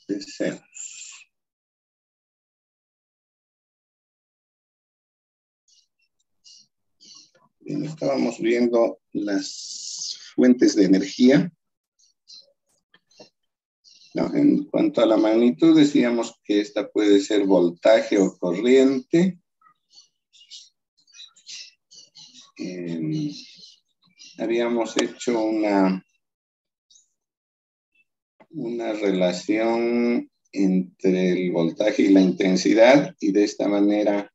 Empecemos. Bien, estábamos viendo las fuentes de energía. No, en cuanto a la magnitud, decíamos que esta puede ser voltaje o corriente. Habíamos hecho una relación entre el voltaje y la intensidad, y de esta manera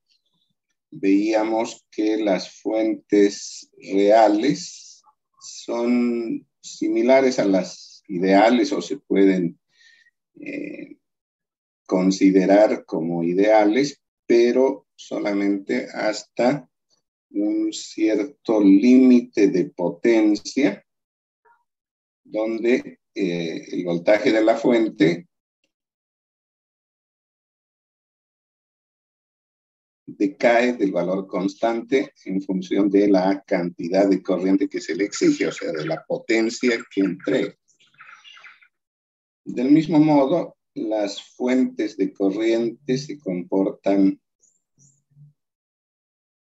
veíamos que las fuentes reales son similares a las ideales o se pueden considerar como ideales, pero solamente hasta un cierto límite de potencia donde el voltaje de la fuente decae del valor constante en función de la cantidad de corriente que se le exige, o sea, de la potencia que entrega. Del mismo modo, las fuentes de corriente se comportan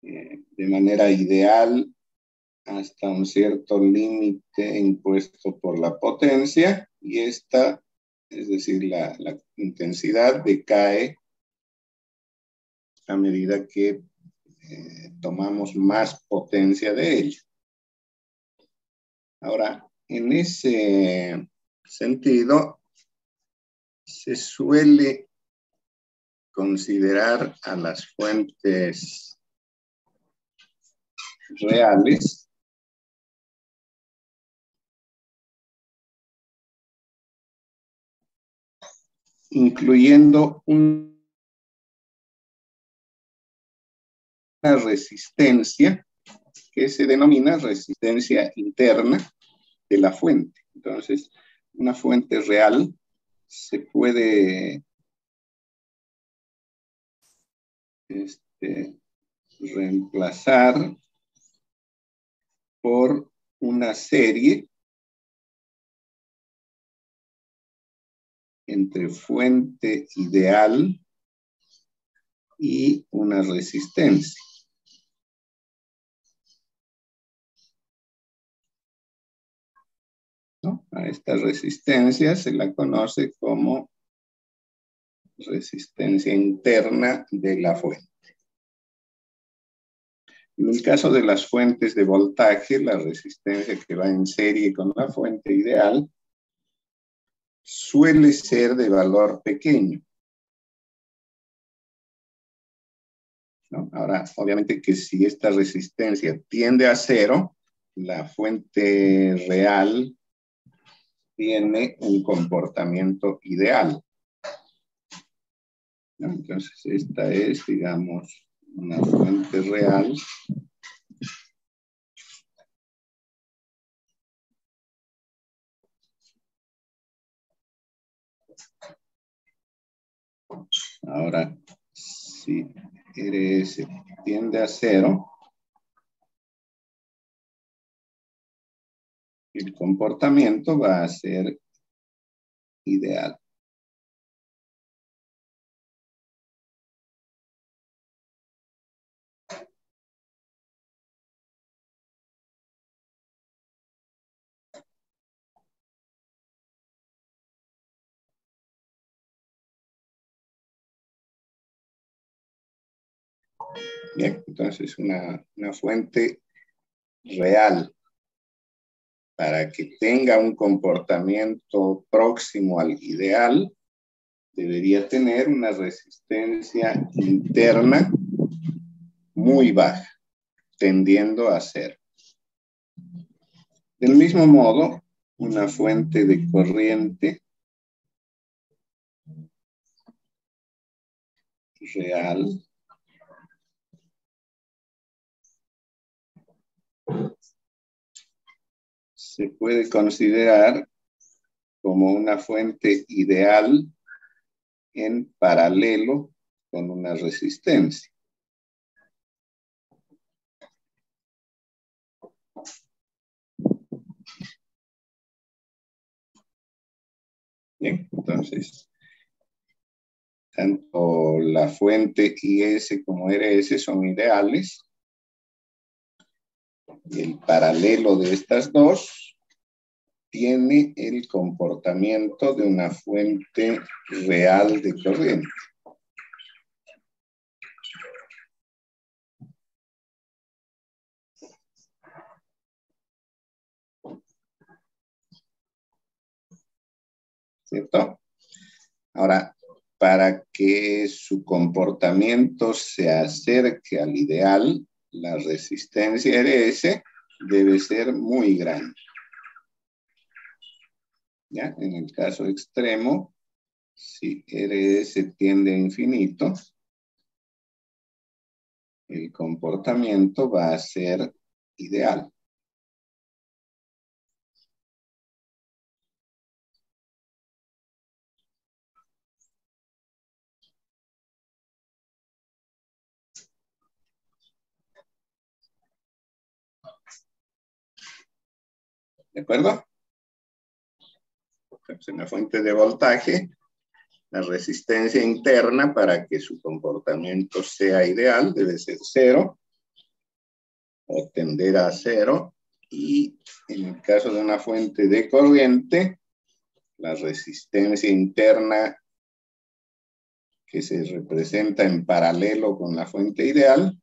de manera ideal hasta un cierto límite impuesto por la potencia, y esta, es decir, la intensidad decae a medida que tomamos más potencia de ella. Ahora, en ese sentido, se suele considerar a las fuentes reales incluyendo una resistencia que se denomina resistencia interna de la fuente. Entonces, una fuente real se puede reemplazar por una serie entre fuente ideal y una resistencia. ¿No? A esta resistencia se la conoce como resistencia interna de la fuente. En el caso de las fuentes de voltaje, la resistencia que va en serie con la fuente ideal suele ser de valor pequeño, ¿no? Ahora, obviamente que si esta resistencia tiende a cero, la fuente real tiene un comportamiento ideal, ¿no? Entonces, esta es, digamos, una fuente real Ahora, si RS tiende a cero, el comportamiento va a ser ideal. Bien, entonces una fuente real, para que tenga un comportamiento próximo al ideal, debería tener una resistencia interna muy baja, tendiendo a cero. Del mismo modo, una fuente de corriente real se puede considerar como una fuente ideal en paralelo con una resistencia. Bien, entonces tanto la fuente IS como RS son ideales. El paralelo de estas dos tiene el comportamiento de una fuente real de corriente. ¿Cierto? Ahora, para que su comportamiento se acerque al ideal, la resistencia RS debe ser muy grande. ¿Ya? En el caso extremo, si RS tiende a infinito, el comportamiento va a ser ideal. ¿De acuerdo? Pues en la fuente de voltaje, la resistencia interna para que su comportamiento sea ideal debe ser 0 o tender a 0. Y en el caso de una fuente de corriente, la resistencia interna que se representa en paralelo con la fuente ideal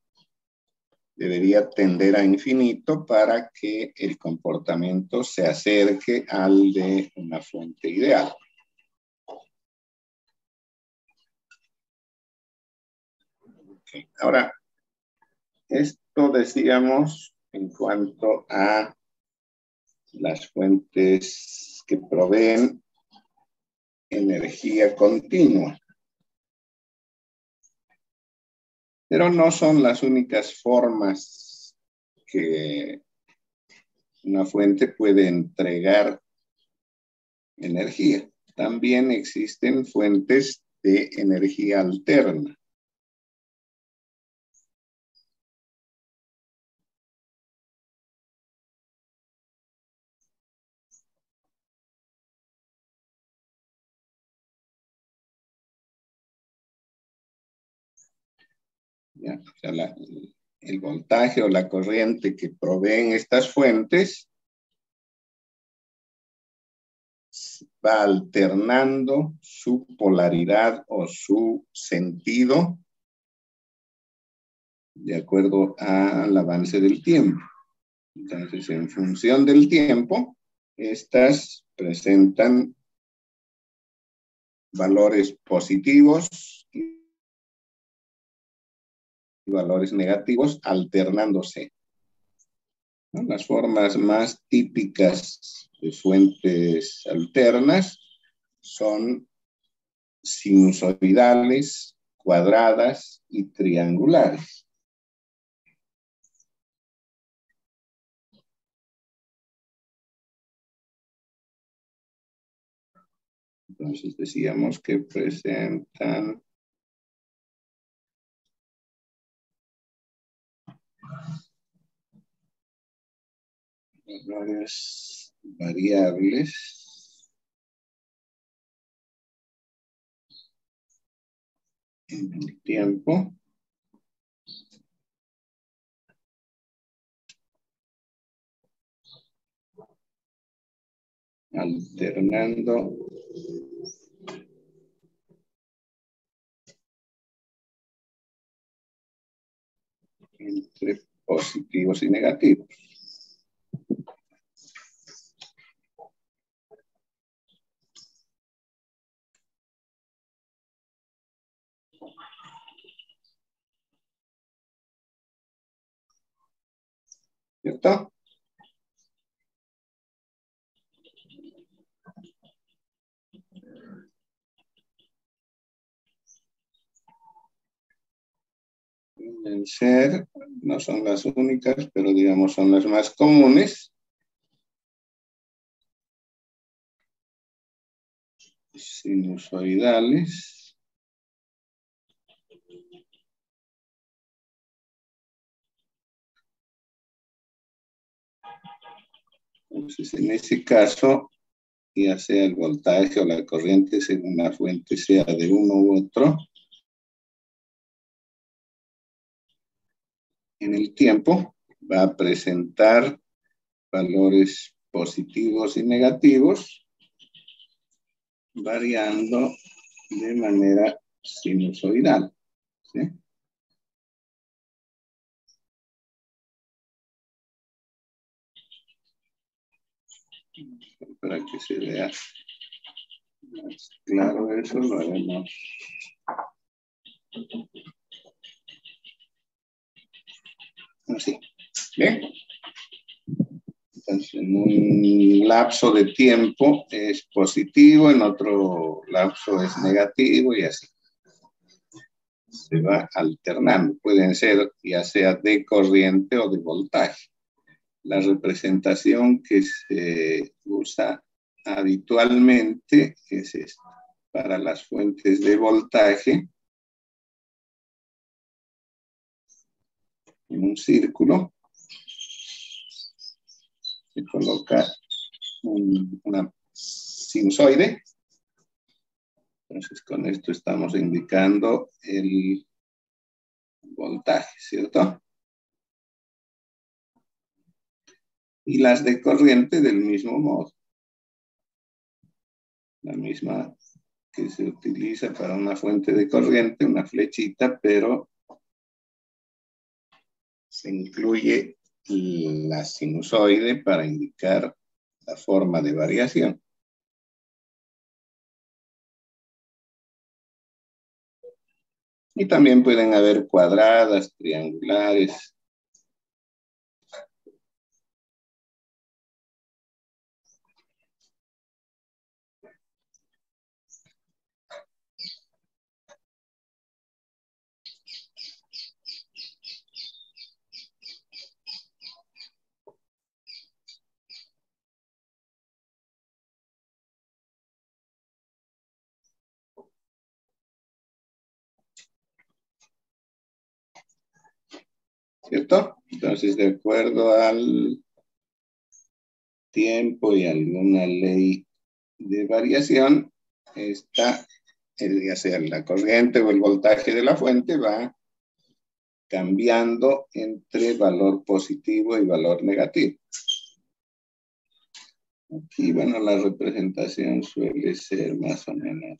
debería tender a infinito para que el comportamiento se acerque al de una fuente ideal. Okay. Ahora, esto decíamos en cuanto a las fuentes que proveen energía continua. Pero no son las únicas formas que una fuente puede entregar energía. También existen fuentes de energía alterna. ¿Ya? O sea, el voltaje o la corriente que proveen estas fuentes va alternando su polaridad o su sentido de acuerdo al avance del tiempo. Entonces, en función del tiempo, estas presentan valores positivos y valores negativos alternándose, ¿no? Las formas más típicas de fuentes alternas son sinusoidales, cuadradas y triangulares. Entonces decíamos que presentan valores variables en el tiempo. Alternando entre positivos y negativos. ¿Cierto? Pueden ser, no son las únicas, pero digamos son las más comunes. Sinusoidales. Entonces, en ese caso, ya sea el voltaje o la corriente según la fuente sea de uno u otro, en el tiempo va a presentar valores positivos y negativos, variando de manera sinusoidal, ¿sí? Para que se vea más claro eso, lo haremos así. Bien. Entonces, en un lapso de tiempo es positivo, en otro lapso es negativo y así. Se va alternando. Pueden ser ya sea de corriente o de voltaje. La representación que se usa habitualmente es esta. Para las fuentes de voltaje, en un círculo, se coloca una sinusoide. Entonces, con esto estamos indicando el voltaje, ¿cierto? Y las de corriente del mismo modo. La misma que se utiliza para una fuente de corriente, una flechita, pero se incluye la sinusoide para indicar la forma de variación. Y también pueden haber cuadradas, triangulares. ¿Cierto? Entonces, de acuerdo al tiempo y alguna ley de variación, esta, ya sea la corriente o el voltaje de la fuente, va cambiando entre valor positivo y valor negativo. Aquí, bueno, la representación suele ser más o menos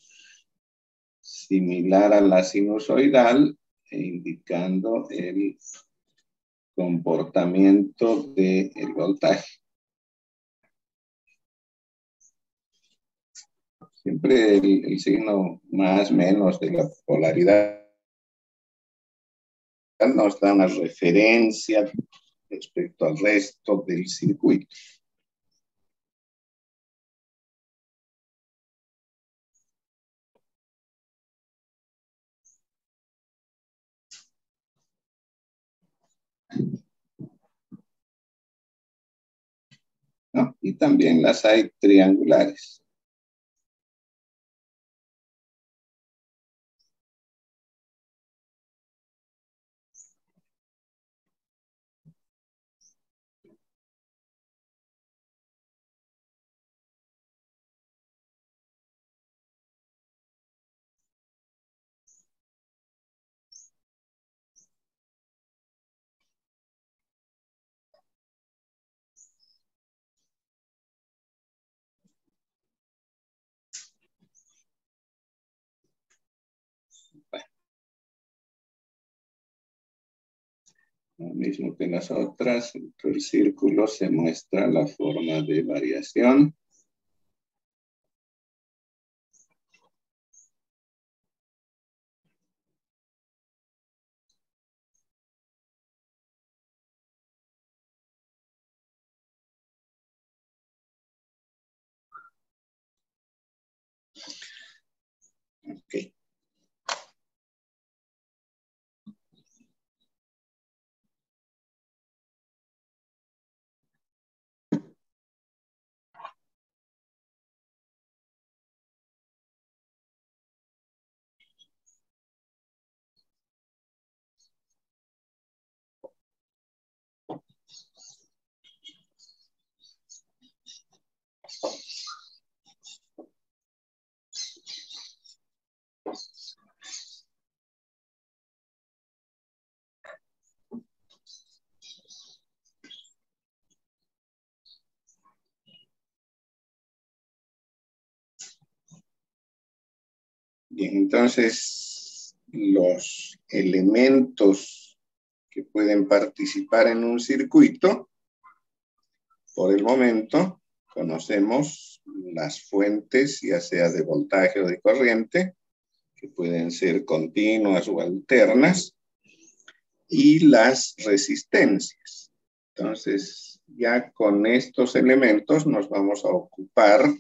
similar a la sinusoidal, indicando el comportamiento del voltaje. Siempre el signo más menos de la polaridad nos da una referencia respecto al resto del circuito. ¿No? Y también las hay triangulares. Bueno, lo mismo que las otras, dentro del círculo se muestra la forma de variación. Ok. Bien, entonces los elementos que pueden participar en un circuito, por el momento conocemos las fuentes, ya sea de voltaje o de corriente, que pueden ser continuas o alternas, y las resistencias. Entonces, ya con estos elementos nos vamos a ocupar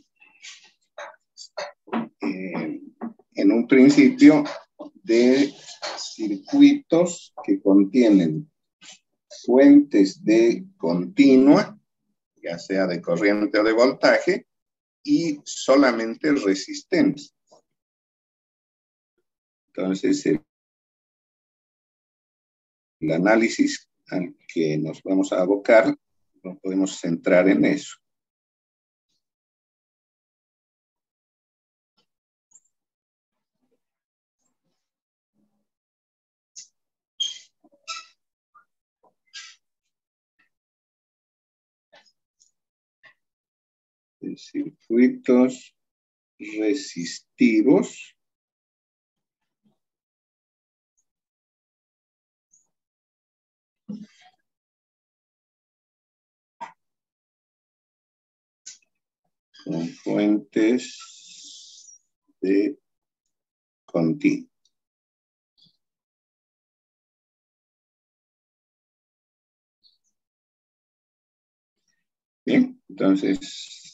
en un principio de circuitos que contienen fuentes de continua, ya sea de corriente o de voltaje, y solamente resistencia. Entonces, el análisis al que nos vamos a abocar, no podemos centrar en eso. De circuitos resistivos con fuentes de continuo. Bien, entonces,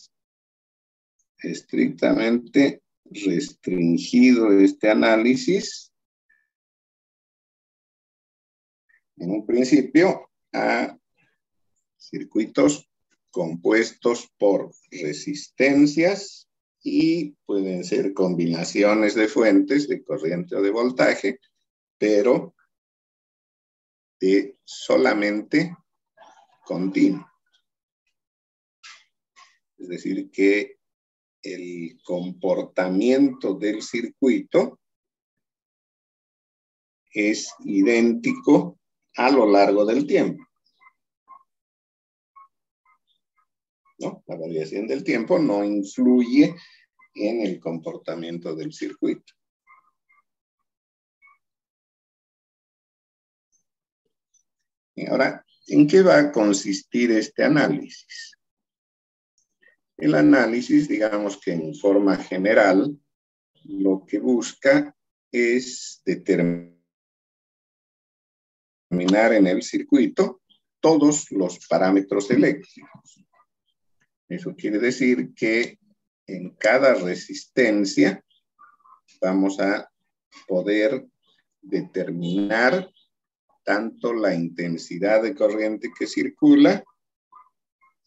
estrictamente restringido este análisis, en un principio, a circuitos compuestos por resistencias y pueden ser combinaciones de fuentes de corriente o de voltaje, pero de solamente continuo. Es decir, que el comportamiento del circuito es idéntico a lo largo del tiempo, ¿no? La variación del tiempo no influye en el comportamiento del circuito. Y ahora, ¿en qué va a consistir este análisis? El análisis, digamos que en forma general, lo que busca es determinar en el circuito todos los parámetros eléctricos. Eso quiere decir que en cada resistencia vamos a poder determinar tanto la intensidad de corriente que circula,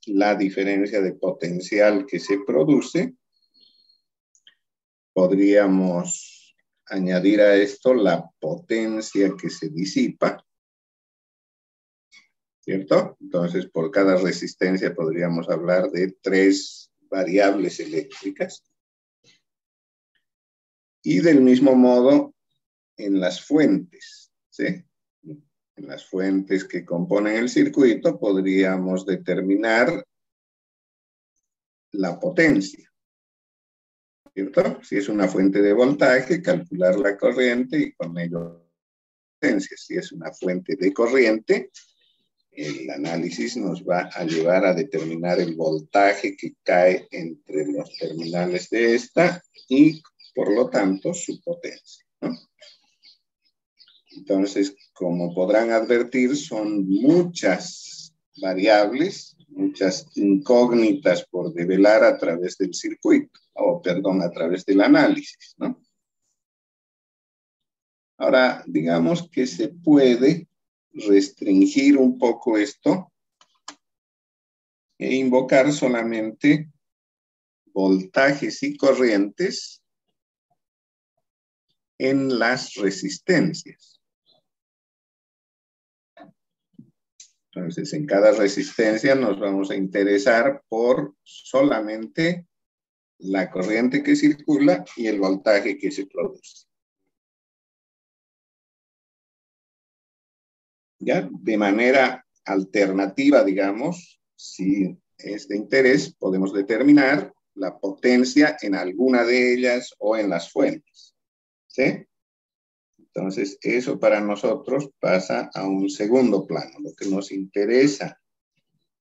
la diferencia de potencial que se produce. Podríamos añadir a esto la potencia que se disipa, ¿cierto? Entonces, por cada resistencia podríamos hablar de 3 variables eléctricas. Y del mismo modo, en las fuentes, ¿sí? En las fuentes que componen el circuito podríamos determinar la potencia, ¿cierto? Si es una fuente de voltaje, calcular la corriente y con ello potencia. Si es una fuente de corriente, el análisis nos va a llevar a determinar el voltaje que cae entre los terminales de esta y, por lo tanto, su potencia, ¿no? Entonces, como podrán advertir, son muchas variables, muchas incógnitas por develar a través del circuito, o perdón, a través del análisis, ¿no? Ahora, digamos que se puede restringir un poco esto e invocar solamente voltajes y corrientes en las resistencias. Entonces, en cada resistencia nos vamos a interesar por solamente la corriente que circula y el voltaje que se produce. ¿Ya? De manera alternativa, digamos, si es de interés, podemos determinar la potencia en alguna de ellas o en las fuentes. ¿Sí? Entonces, eso para nosotros pasa a un segundo plano. Lo que nos interesa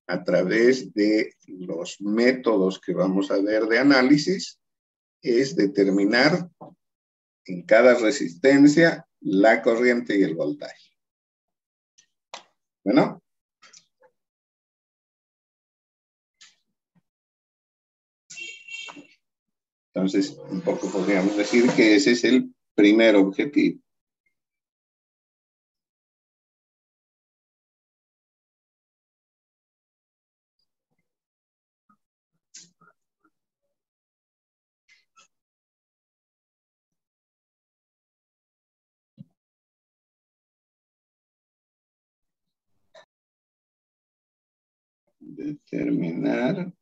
a través de los métodos que vamos a ver de análisis es determinar en cada resistencia la corriente y el voltaje. Bueno. Entonces, un poco podríamos decir que ese es el primer objetivo. Determinar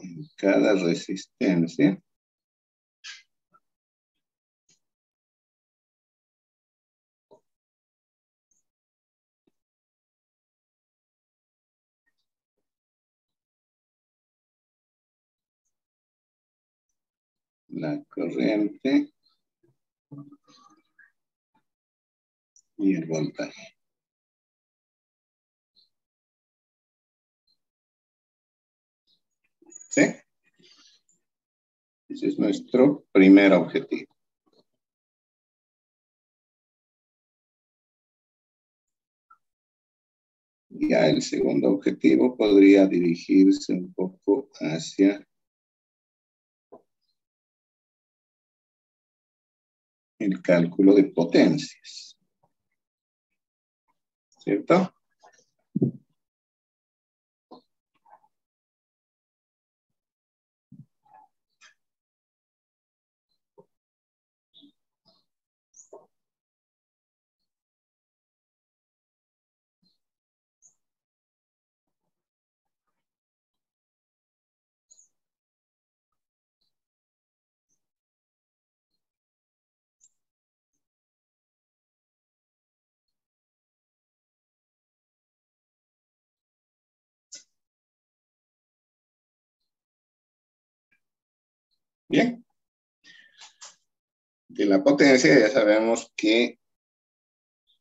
en cada resistencia la corriente y el voltaje. ¿Sí? Ese es nuestro primer objetivo. Ya el segundo objetivo podría dirigirse un poco hacia el cálculo de potencias. ¿Cierto? Bien. De la potencia ya sabemos que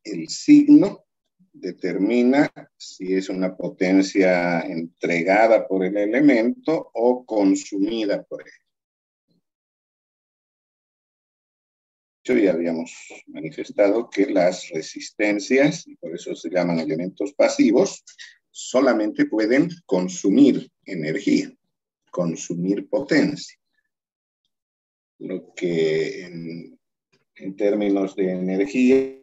el signo determina si es una potencia entregada por el elemento o consumida por él. Ya habíamos manifestado que las resistencias, y por eso se llaman elementos pasivos, solamente pueden consumir energía, consumir potencia. Lo que en términos de energía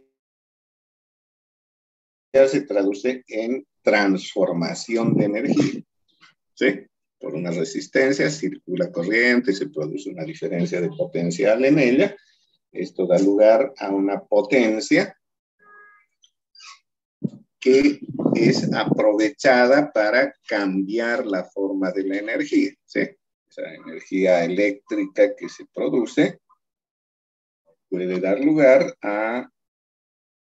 se traduce en transformación de energía. ¿Sí? Por una resistencia circula corriente, se produce una diferencia de potencial en ella. Esto da lugar a una potencia que es aprovechada para cambiar la forma de la energía. ¿Sí? Esa energía eléctrica que se produce puede dar lugar a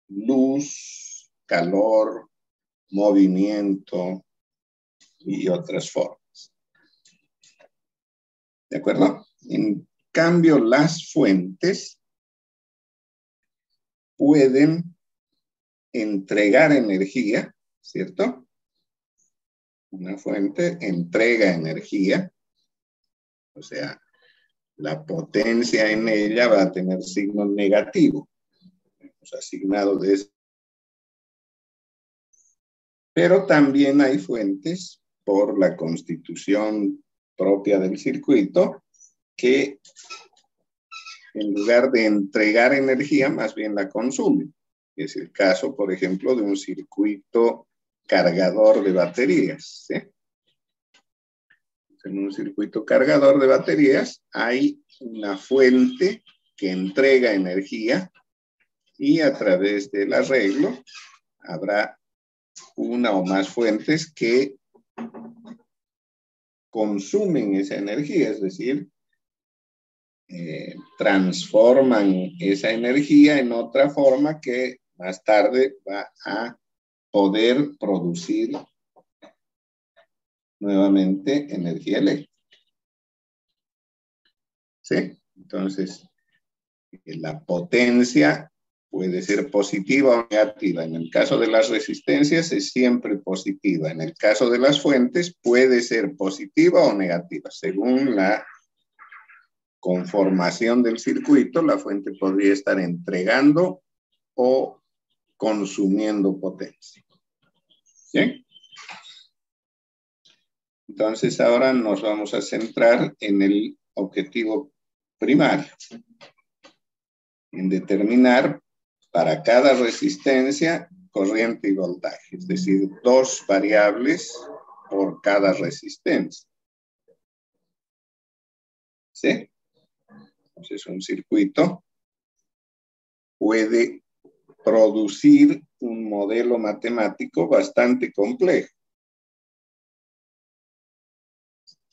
luz, calor, movimiento y otras formas. ¿De acuerdo? En cambio, las fuentes pueden entregar energía, ¿cierto? Una fuente entrega energía, o sea, la potencia en ella va a tener signo negativo. Hemos asignado de eso. Pero también hay fuentes por la constitución propia del circuito que en lugar de entregar energía, más bien la consumen. Es el caso, por ejemplo, de un circuito cargador de baterías. ¿Sí? En un circuito cargador de baterías hay una fuente que entrega energía y a través del arreglo habrá una o más fuentes que consumen esa energía, es decir, transforman esa energía en otra forma que más tarde va a poder producir nuevamente energía eléctrica. ¿Sí? Entonces, la potencia puede ser positiva o negativa. En el caso de las resistencias es siempre positiva. En el caso de las fuentes puede ser positiva o negativa. Según la conformación del circuito, la fuente podría estar entregando o consumiendo potencia. ¿Sí? Entonces ahora nos vamos a centrar en el objetivo primario, en determinar para cada resistencia corriente y voltaje, es decir, dos variables por cada resistencia. ¿Sí? Entonces un circuito puede producir un modelo matemático bastante complejo,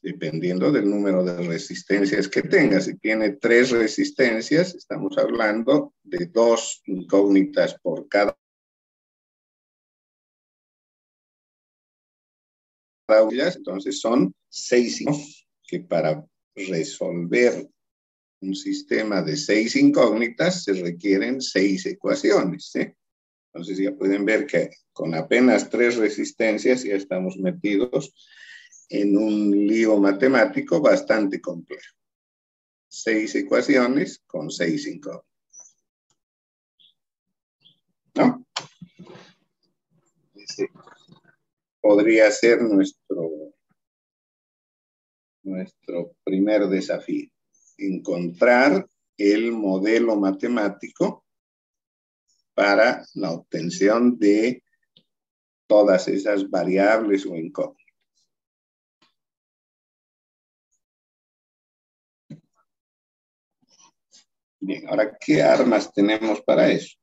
dependiendo del número de resistencias que tenga. Si tiene 3 resistencias, estamos hablando de 2 incógnitas por cada una, entonces son 6, que para resolver un sistema de 6 incógnitas se requieren 6 ecuaciones, ¿sí? Entonces ya pueden ver que con apenas 3 resistencias ya estamos metidos en un lío matemático bastante complejo. 6 ecuaciones con 6 incógnitas. ¿No? Ese podría ser nuestro primer desafío. Encontrar el modelo matemático para la obtención de todas esas variables o incógnitas. Bien, ahora, ¿qué armas tenemos para eso?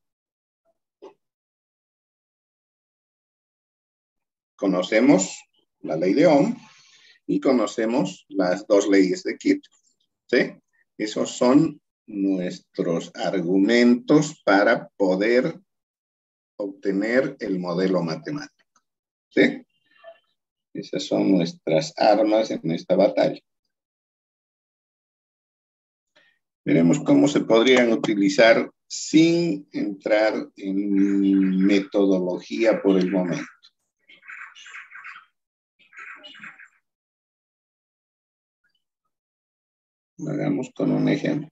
Conocemos la ley de Ohm y conocemos las 2 leyes de Kirchhoff, ¿sí? Esos son nuestros argumentos para poder obtener el modelo matemático, ¿sí? Esas son nuestras armas en esta batalla. Veremos cómo se podrían utilizar sin entrar en metodología por el momento. Lo hagamos con un ejemplo.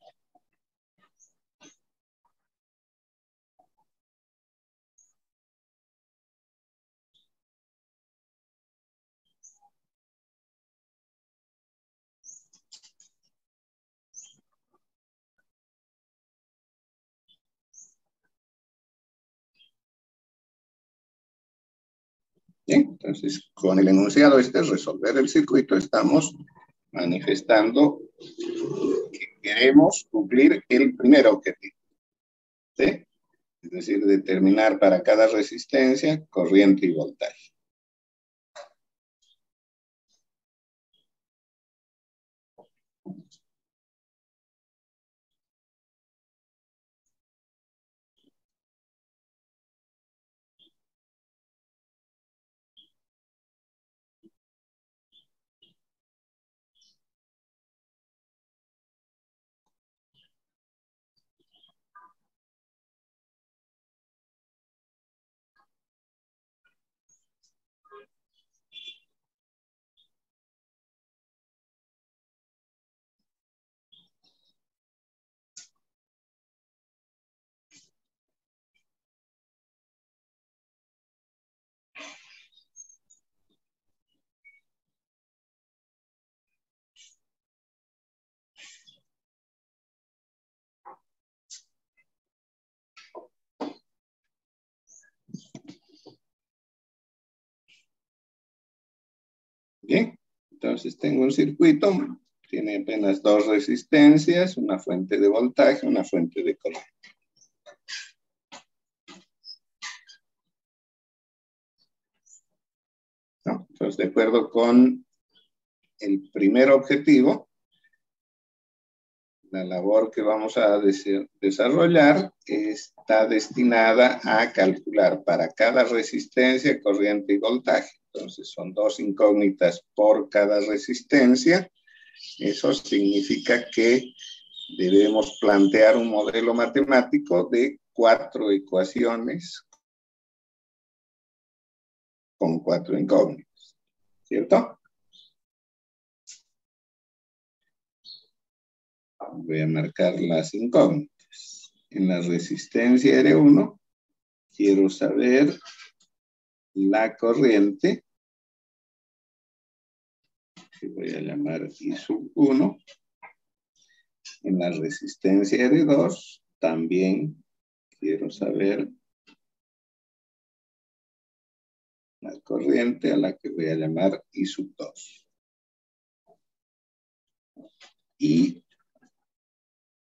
Bien, entonces, con el enunciado resolver el circuito, estamos manifestando que queremos cumplir el primer objetivo, ¿sí? Es decir, determinar para cada resistencia corriente y voltaje. Bien, entonces tengo un circuito, tiene apenas 2 resistencias, una fuente de voltaje, una fuente de corriente. ¿No? Entonces, de acuerdo con el primer objetivo, la labor que vamos a desarrollar está destinada a calcular para cada resistencia, corriente y voltaje. Entonces, son 2 incógnitas por cada resistencia Eso significa que debemos plantear un modelo matemático de 4 ecuaciones con 4 incógnitas, ¿cierto? Voy a marcar las incógnitas. En la resistencia R1, quiero saber la corriente, que voy a llamar I sub 1. En la resistencia R2, también quiero saber la corriente, a la que voy a llamar I sub 2. Y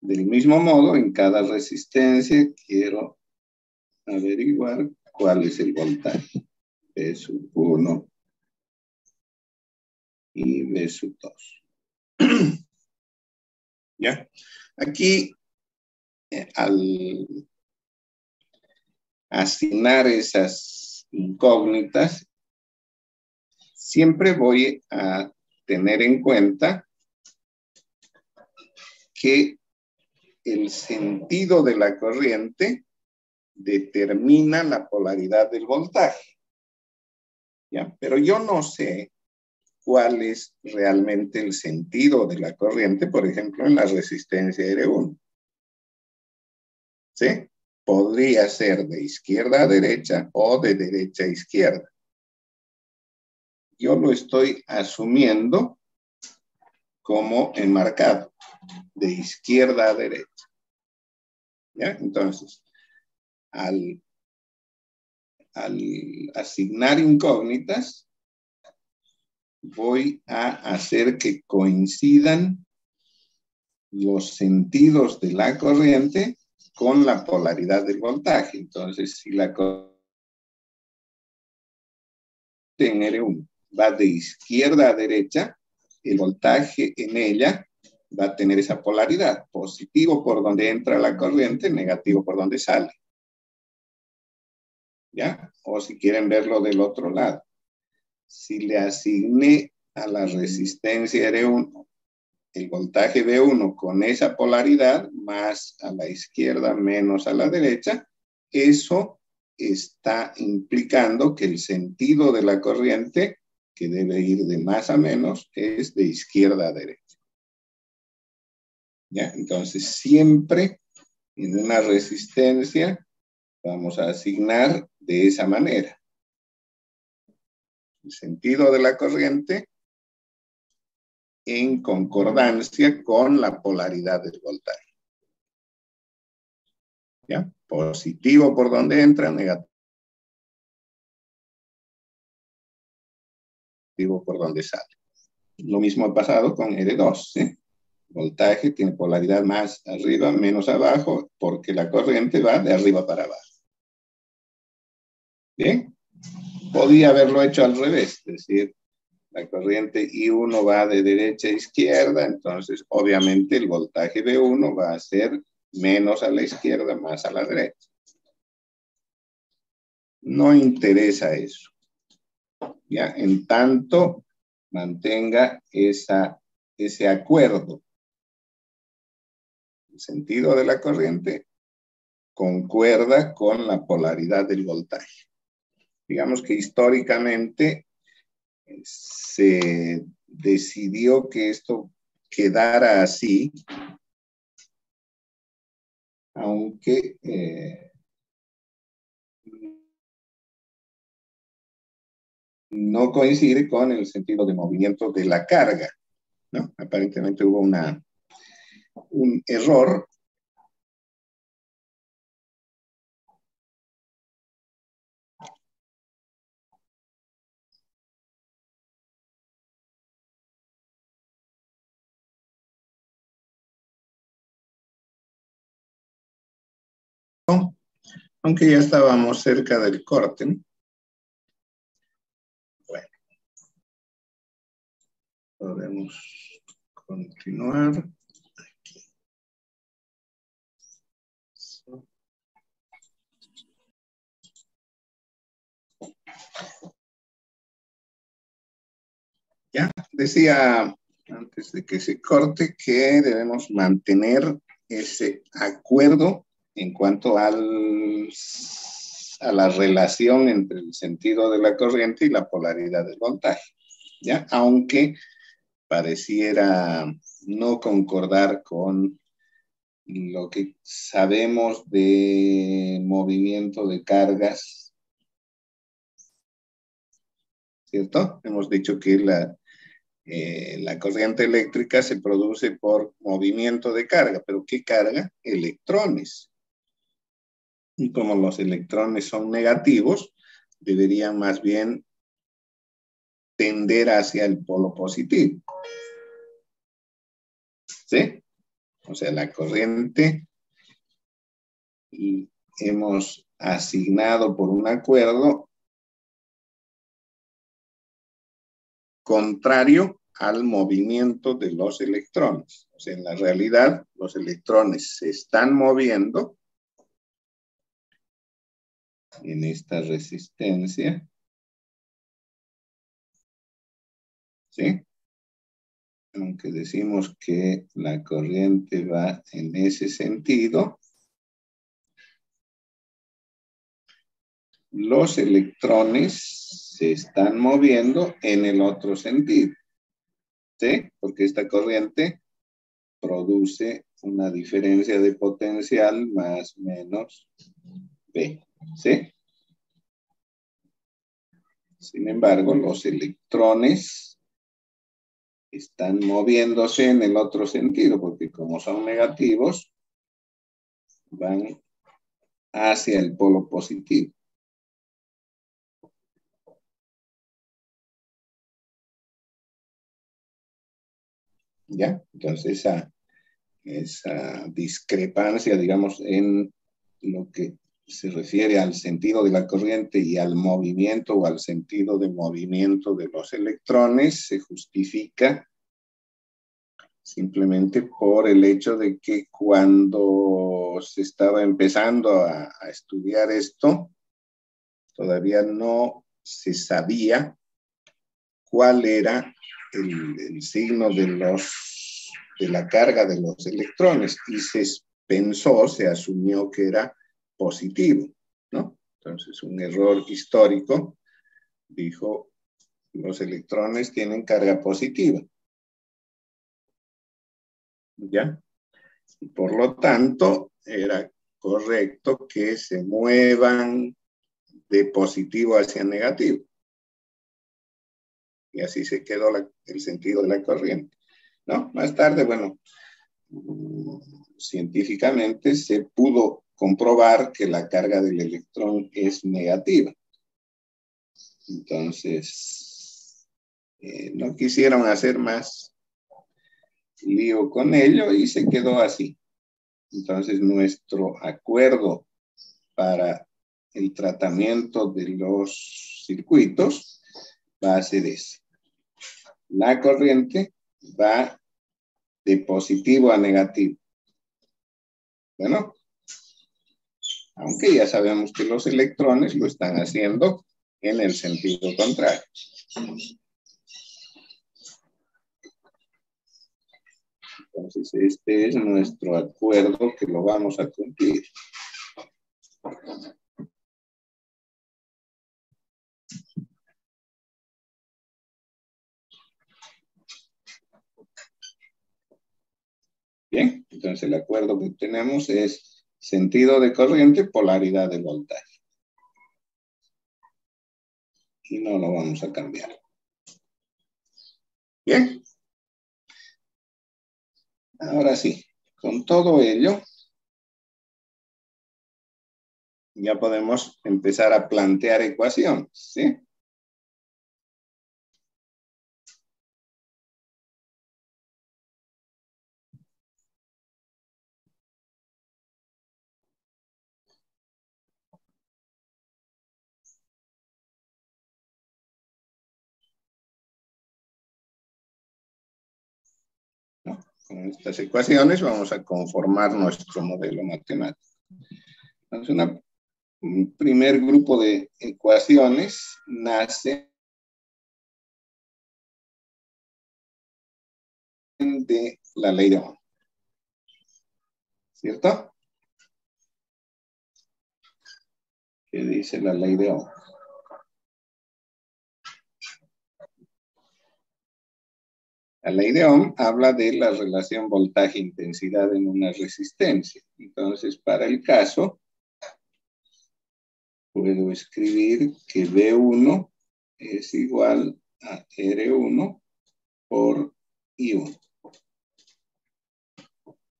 del mismo modo, en cada resistencia quiero averiguar cuál es el voltaje. V sub 1 y V sub 2. ¿Ya? Aquí, al asignar esas incógnitas, siempre voy a tener en cuenta que el sentido de la corriente determina la polaridad del voltaje. ¿Ya? Pero yo no sé cuál es realmente el sentido de la corriente, por ejemplo, en la resistencia R1. ¿Sí? Podría ser de izquierda a derecha o de derecha a izquierda. Yo lo estoy asumiendo como enmarcado, de izquierda a derecha. ¿Ya? Entonces, al asignar incógnitas, voy a hacer que coincidan los sentidos de la corriente con la polaridad del voltaje. Entonces, si la corriente en R1 va de izquierda a derecha, el voltaje en ella va a tener esa polaridad, positivo por donde entra la corriente, negativo por donde sale. ¿Ya? O si quieren verlo del otro lado. Si le asigné a la resistencia R1 el voltaje V1 con esa polaridad, más a la izquierda menos a la derecha, eso está implicando que el sentido de la corriente, que debe ir de más a menos, es de izquierda a derecha. ¿Ya? Entonces, siempre en una resistencia vamos a asignar de esa manera. El sentido de la corriente en concordancia con la polaridad del voltaje. ¿Ya? Positivo por donde entra, negativo por donde sale. Lo mismo ha pasado con R2. ¿Sí? Voltaje tiene polaridad más arriba, menos abajo, porque la corriente va de arriba para abajo. ¿Bien? Podía haberlo hecho al revés, es decir, la corriente I1 va de derecha a izquierda, entonces obviamente el voltaje V1 va a ser menos a la izquierda, más a la derecha. No interesa eso. ¿Ya? En tanto mantenga ese acuerdo. El sentido de la corriente concuerda con la polaridad del voltaje. Digamos que históricamente se decidió que esto quedara así, aunque no coincide con el sentido de movimiento de la carga, ¿no? Aparentemente hubo un error. Aunque ya estábamos cerca del corte, ¿no? Bueno, podemos continuar. Aquí. Ya, decía antes de que se corte, que debemos mantener ese acuerdo en cuanto a la relación entre el sentido de la corriente y la polaridad del voltaje, ¿ya? Aunque pareciera no concordar con lo que sabemos de movimiento de cargas, ¿cierto? Hemos dicho que la corriente eléctrica se produce por movimiento de carga, pero ¿qué carga? Electrones. Y como los electrones son negativos, deberían más bien tender hacia el polo positivo. ¿Sí? O sea, la corriente y hemos asignado por un acuerdo contrario al movimiento de los electrones. O sea, en la realidad, los electrones se están moviendo en esta resistencia, ¿sí? Aunque decimos que la corriente va en ese sentido, los electrones se están moviendo en el otro sentido, ¿sí? Porque esta corriente produce una diferencia de potencial más menos B, ¿sí? Sin embargo, los electrones están moviéndose en el otro sentido, porque como son negativos, van hacia el polo positivo. ¿Ya? Entonces, esa discrepancia, digamos, en lo que se refiere al sentido de la corriente y al movimiento o al sentido de movimiento de los electrones, se justifica simplemente por el hecho de que cuando se estaba empezando a estudiar esto, todavía no se sabía cuál era el signo de la carga de los electrones y se asumió que era positivo, ¿no? Entonces, un error histórico dijo, los electrones tienen carga positiva, ¿ya? Y por lo tanto, era correcto que se muevan de positivo hacia negativo. Y así se quedó el sentido de la corriente, ¿no? Más tarde, bueno, científicamente se pudo comprobar que la carga del electrón es negativa. Entonces, no quisieron hacer más lío con ello y se quedó así. Entonces, nuestro acuerdo para el tratamiento de los circuitos va a ser ese. La corriente va de positivo a negativo. Bueno, aunque ya sabemos que los electrones lo están haciendo en el sentido contrario. Entonces, este es nuestro acuerdo que lo vamos a cumplir. Bien, entonces el acuerdo que tenemos es sentido de corriente, polaridad de voltaje. Y no lo vamos a cambiar. Bien. Ahora sí, con todo ello, ya podemos empezar a plantear ecuaciones, ¿sí? ¿No? Con estas ecuaciones vamos a conformar nuestro modelo matemático. Entonces, un primer grupo de ecuaciones nace de la ley de Ohm. ¿Cierto? ¿Qué dice la ley de Ohm? La ley de Ohm habla de la relación voltaje-intensidad en una resistencia. Entonces, para el caso, puedo escribir que V1 es igual a R1 por I1.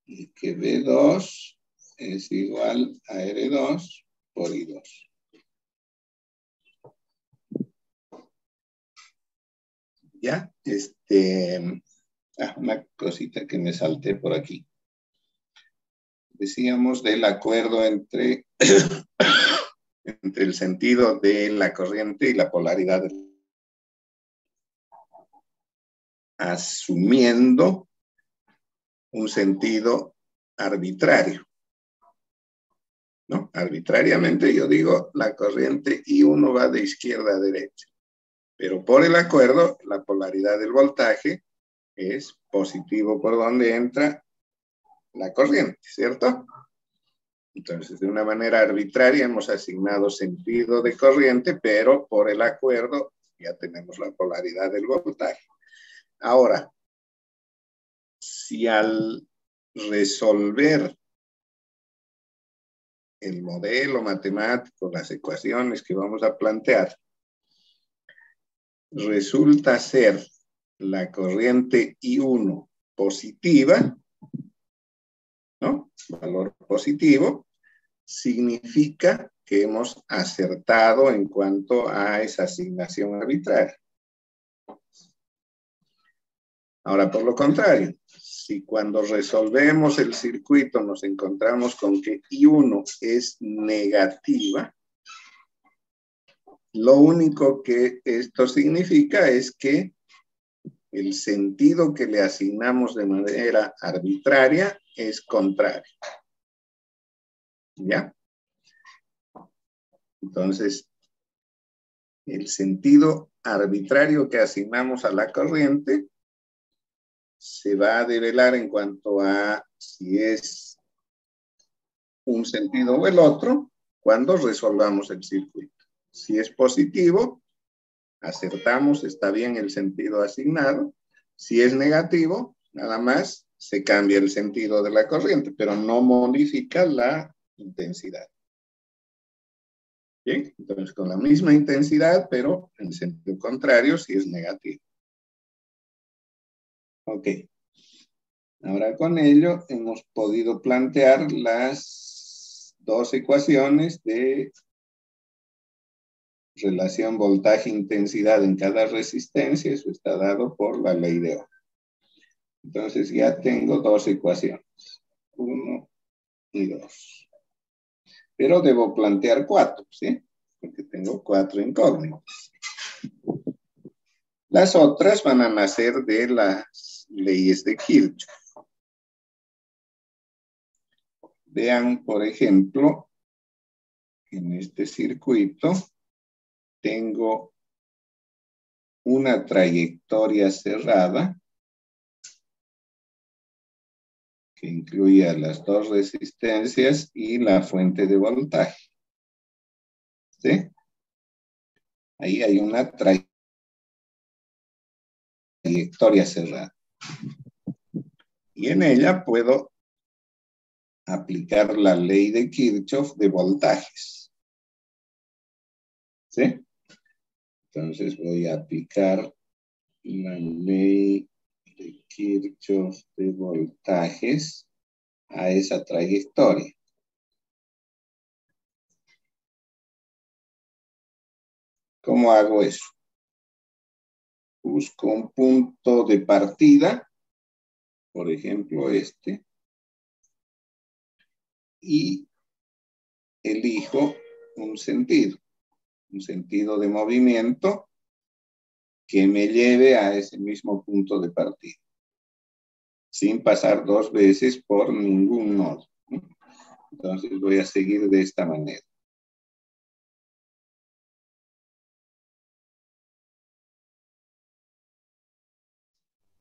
Y que V2 es igual a R2 por I2. ¿Ya? Una cosita que me salté por aquí. Decíamos del acuerdo entre, entre el sentido de la corriente y la polaridad. Asumiendo un sentido arbitrario. ¿No? Arbitrariamente yo digo la corriente I1 va de izquierda a derecha. Pero por el acuerdo, la polaridad del voltaje es positivo por donde entra la corriente, ¿cierto? Entonces, de una manera arbitraria hemos asignado sentido de corriente, pero por el acuerdo ya tenemos la polaridad del voltaje. Ahora, si al resolver el modelo matemático, las ecuaciones que vamos a plantear, resulta ser la corriente I1 positiva, ¿no? Valor positivo, significa que hemos acertado en cuanto a esa asignación arbitraria. Ahora, por lo contrario, si cuando resolvemos el circuito nos encontramos con que I1 es negativa, lo único que esto significa es que el sentido que le asignamos de manera arbitraria es contrario. ¿Ya? Entonces, el sentido arbitrario que asignamos a la corriente se va a develar en cuanto a si es un sentido o el otro cuando resolvamos el circuito. Si es positivo, acertamos, está bien el sentido asignado. Si es negativo, nada más se cambia el sentido de la corriente, pero no modifica la intensidad. Bien, entonces con la misma intensidad, pero en sentido contrario si es negativo. Ok. Ahora con ello hemos podido plantear las dos ecuaciones de relación voltaje-intensidad en cada resistencia. Eso está dado por la ley de Ohm. Entonces ya tengo dos ecuaciones. 1 y 2. Pero debo plantear 4, ¿sí? Porque tengo 4 incógnitas. Las otras van a nacer de las leyes de Kirchhoff. Vean, por ejemplo, en este circuito tengo una trayectoria cerrada que incluye a las dos resistencias y la fuente de voltaje. ¿Sí? Ahí hay una trayectoria cerrada. Y en ella puedo aplicar la ley de Kirchhoff de voltajes. ¿Sí? Entonces voy a aplicar la ley de Kirchhoff de voltajes a esa trayectoria. ¿Cómo hago eso? Busco un punto de partida, por ejemplo este, y elijo un sentido de movimiento que me lleve a ese mismo punto de partida, sin pasar dos veces por ningún nodo. Entonces voy a seguir de esta manera.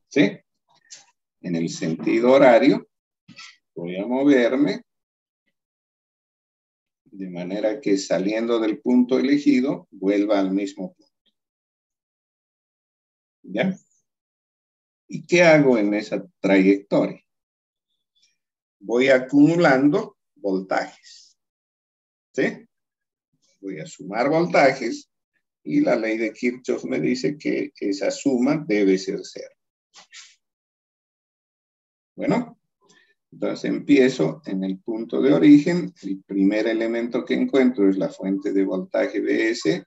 ¿Sí? en el sentido horario, voy a moverme de manera que saliendo del punto elegido, vuelva al mismo punto. ¿Ya? ¿Y qué hago en esa trayectoria? Voy acumulando voltajes. ¿Sí? Voy a sumar voltajes y la ley de Kirchhoff me dice que esa suma debe ser cero. Bueno, entonces empiezo en el punto de origen. El primer elemento que encuentro es la fuente de voltaje BS,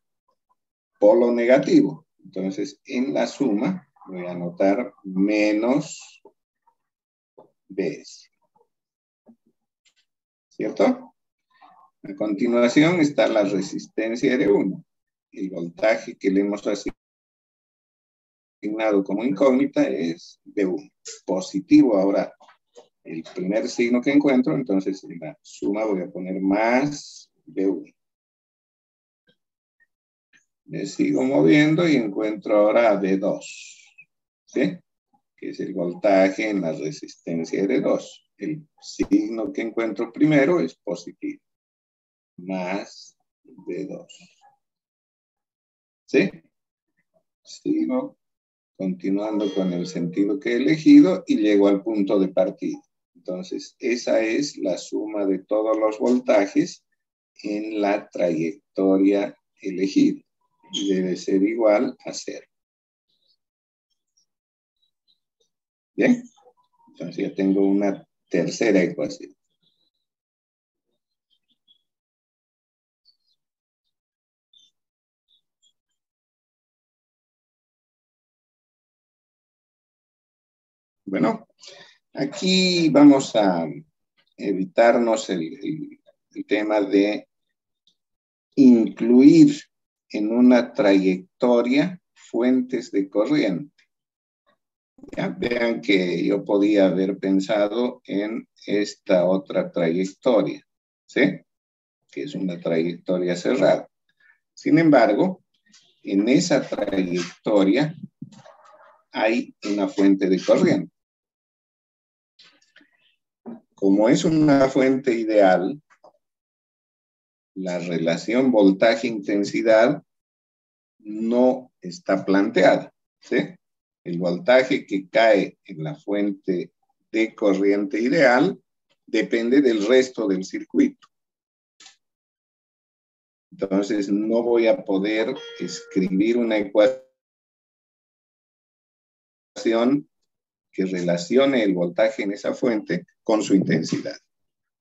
polo negativo. Entonces, en la suma voy a anotar menos BS. ¿Cierto? A continuación está la resistencia R1. El voltaje que le hemos asignado como incógnita es B1. Positivo ahora el primer signo que encuentro, entonces en la suma voy a poner más B1. Me sigo moviendo y encuentro ahora B2. ¿Sí? Que es el voltaje en la resistencia R2. El signo que encuentro primero es positivo. Más B2. ¿Sí? Sigo continuando con el sentido que he elegido y llego al punto de partida. Entonces, esa es la suma de todos los voltajes en la trayectoria elegida. Y debe ser igual a 0. Bien, entonces ya tengo una tercera ecuación. Bueno, aquí vamos a evitarnos el tema de incluir en una trayectoria fuentes de corriente. Ya, vean que yo podía haber pensado en esta otra trayectoria, ¿sí? Que es una trayectoria cerrada. Sin embargo, en esa trayectoria hay una fuente de corriente. Como es una fuente ideal, la relación voltaje-intensidad no está planteada, ¿sí? El voltaje que cae en la fuente de corriente ideal depende del resto del circuito. Entonces, no voy a poder escribir una ecuación que relacione el voltaje en esa fuente con su intensidad,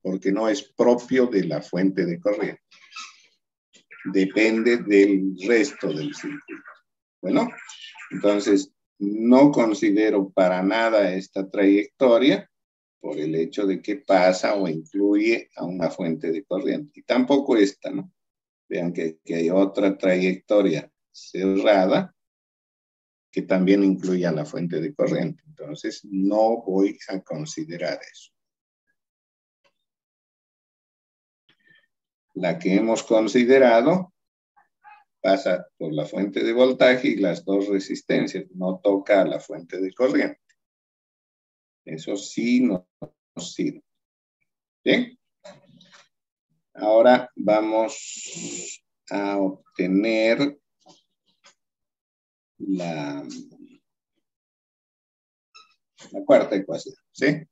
porque no es propio de la fuente de corriente. Depende del resto del circuito. Bueno, entonces no considero para nada esta trayectoria por el hecho de que pasa o incluye a una fuente de corriente. Y tampoco esta, ¿no? Vean que hay otra trayectoria cerrada que también incluye a la fuente de corriente. Entonces no voy a considerar eso. La que hemos considerado pasa por la fuente de voltaje y las dos resistencias, no toca a la fuente de corriente. Eso sí nos sirve. ¿Bien? Ahora vamos a obtener la cuarta ecuación, ¿sí?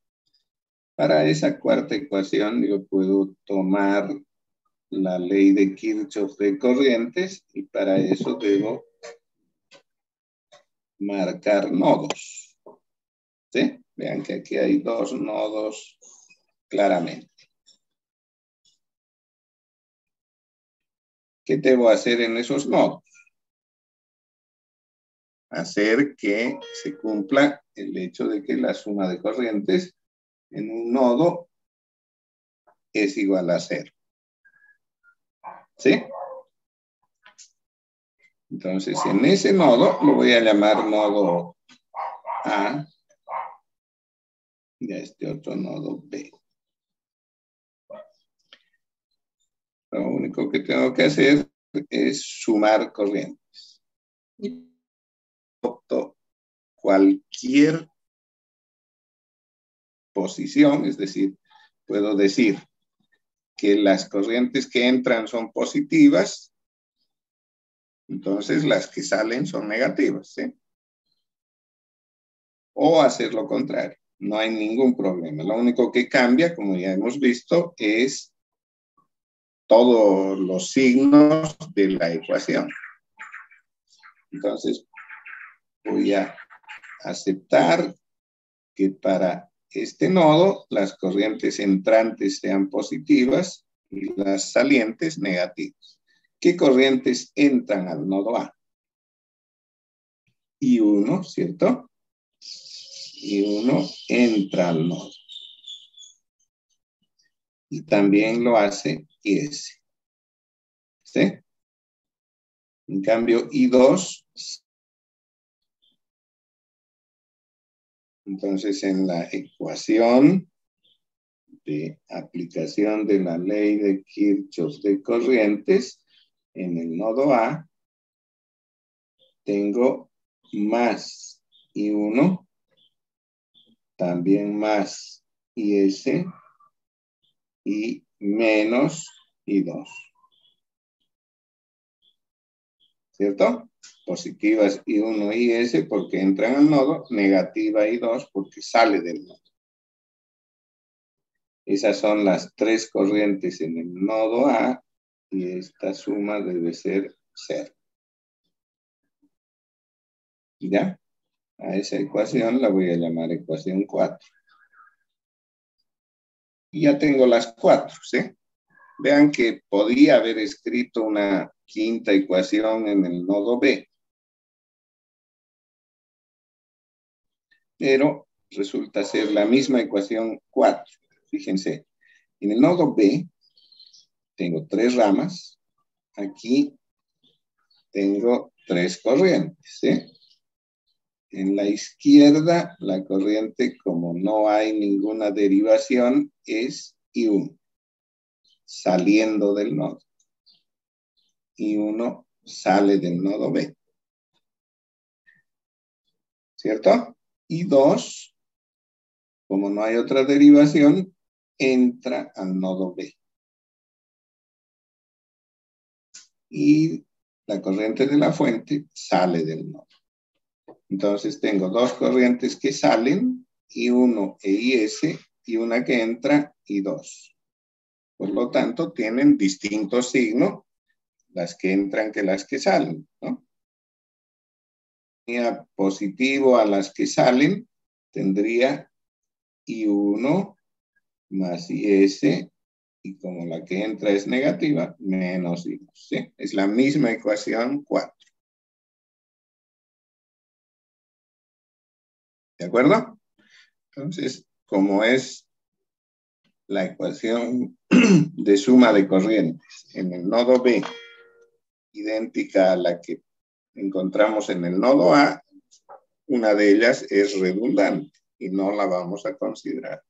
Para esa cuarta ecuación yo puedo tomar la ley de Kirchhoff de corrientes y para eso debo marcar nodos. ¿Sí? Vean que aquí hay dos nodos claramente. ¿Qué debo hacer en esos nodos? Hacer que se cumpla el hecho de que la suma de corrientes en un nodo es igual a 0. ¿Sí? Entonces, en ese nodo lo voy a llamar nodo A y a este otro nodo B. Lo único que tengo que hacer es sumar corrientes. Y opto cualquier posición, es decir, puedo decir que las corrientes que entran son positivas, entonces las que salen son negativas, ¿sí? O hacer lo contrario, no hay ningún problema. Lo único que cambia, como ya hemos visto, es todos los signos de la ecuación. Entonces, voy a aceptar que para este nodo las corrientes entrantes sean positivas y las salientes negativas. ¿Qué corrientes entran al nodo A? I1, ¿cierto? I1 entra al nodo. Y también lo hace IS. ¿Sí? En cambio, I2, entonces en la ecuación de aplicación de la ley de Kirchhoff de corrientes, en el nodo A, tengo más I1, también más IS y menos I2. ¿Cierto? Positivas I1 y IS porque entran al nodo, negativa I2 porque sale del nodo. Esas son las tres corrientes en el nodo A y esta suma debe ser 0. ¿Ya? A esa ecuación la voy a llamar ecuación 4. Y ya tengo las 4, ¿sí? Vean que podía haber escrito una quinta ecuación en el nodo B. Pero resulta ser la misma ecuación 4. Fíjense, en el nodo B tengo 3 ramas. Aquí tengo 3 corrientes, ¿sí? En la izquierda, la corriente, como no hay ninguna derivación, es I1, saliendo del nodo. I1 sale del nodo B. ¿Cierto? I2, como no hay otra derivación, entra al nodo B. Y la corriente de la fuente sale del nodo. Entonces tengo 2 corrientes que salen, I1 e IS, y una que entra, I2. Por lo tanto, tienen distintos signos, las que entran que las que salen, ¿no? Positivo a las que salen, tendría I1 más IS, y como la que entra es negativa, menos I2, ¿sí? Es la misma ecuación 4. ¿De acuerdo? Entonces, como es la ecuación de suma de corrientes en el nodo B, idéntica a la que encontramos en el nodo A, una de ellas es redundante y no la vamos a considerar.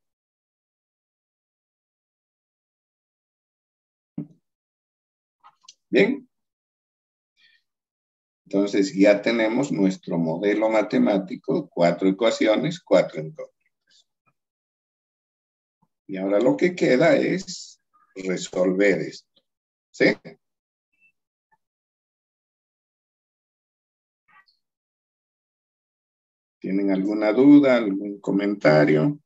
Bien. Entonces ya tenemos nuestro modelo matemático, 4 ecuaciones, 4 incógnitas. Y ahora lo que queda es resolver esto. ¿Sí? ¿Tienen alguna duda, algún comentario?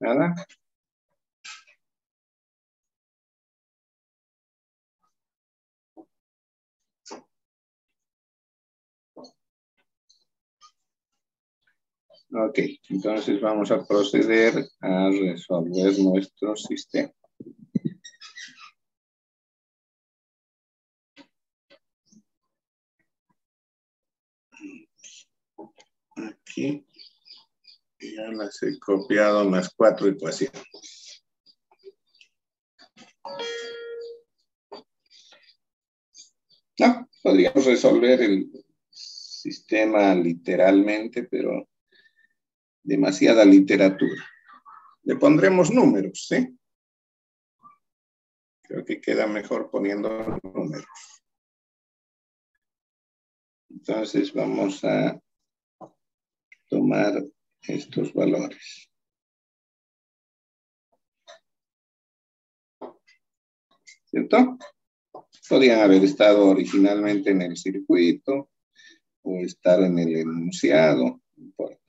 ¿Nada? Ok, entonces vamos a proceder a resolver nuestro sistema. Aquí ya las he copiado las 4 ecuaciones. No, podríamos resolver el sistema literalmente, pero demasiada literatura. Le pondremos números, ¿sí? Creo que queda mejor poniendo números. Entonces vamos a tomar estos valores. ¿Cierto? Podrían haber estado originalmente en el circuito o estar en el enunciado, no importa.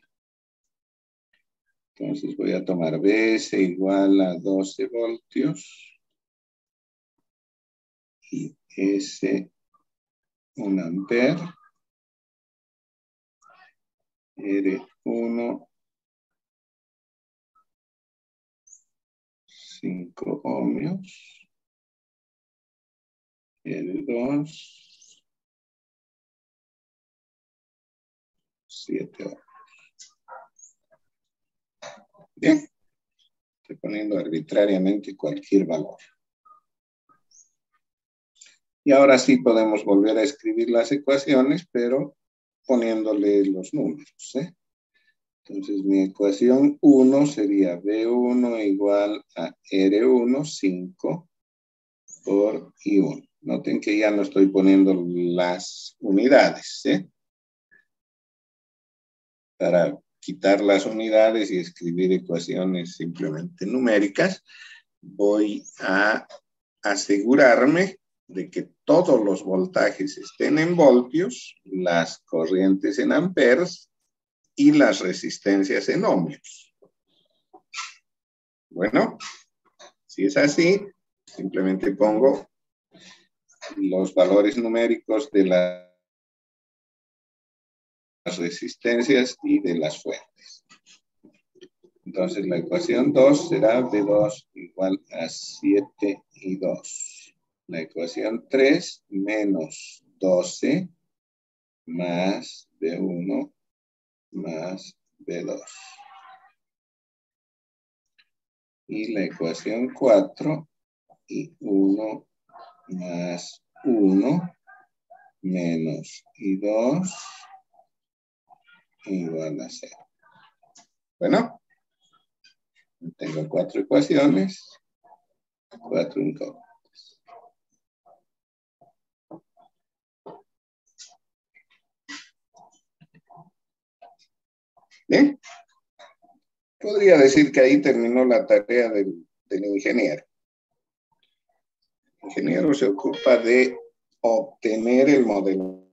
Entonces voy a tomar Vs igual a 12 voltios y S 1 ampere, R1 5 ohmios, R2 7 ohmios. Bien, estoy poniendo arbitrariamente cualquier valor. Y ahora sí podemos volver a escribir las ecuaciones, pero poniéndole los números, ¿eh? Entonces mi ecuación 1 sería B1 igual a R1, 5 por I1. Noten que ya no estoy poniendo las unidades, ¿eh? Para quitar las unidades y escribir ecuaciones simplemente numéricas, voy a asegurarme de que todos los voltajes estén en voltios, las corrientes en amperes y las resistencias en ohmios. Bueno, si es así, simplemente pongo los valores numéricos de las resistencias y de las fuentes. Entonces la ecuación 2 será B2 igual a 7 y 2. La ecuación 3 menos 12 más B1 más B2. Y la ecuación 4 y 1 más 1 menos I2 igual a 0. Bueno, tengo 4 ecuaciones, 4 incógnitas. Bien, podría decir que ahí terminó la tarea del ingeniero. El ingeniero se ocupa de obtener el modelo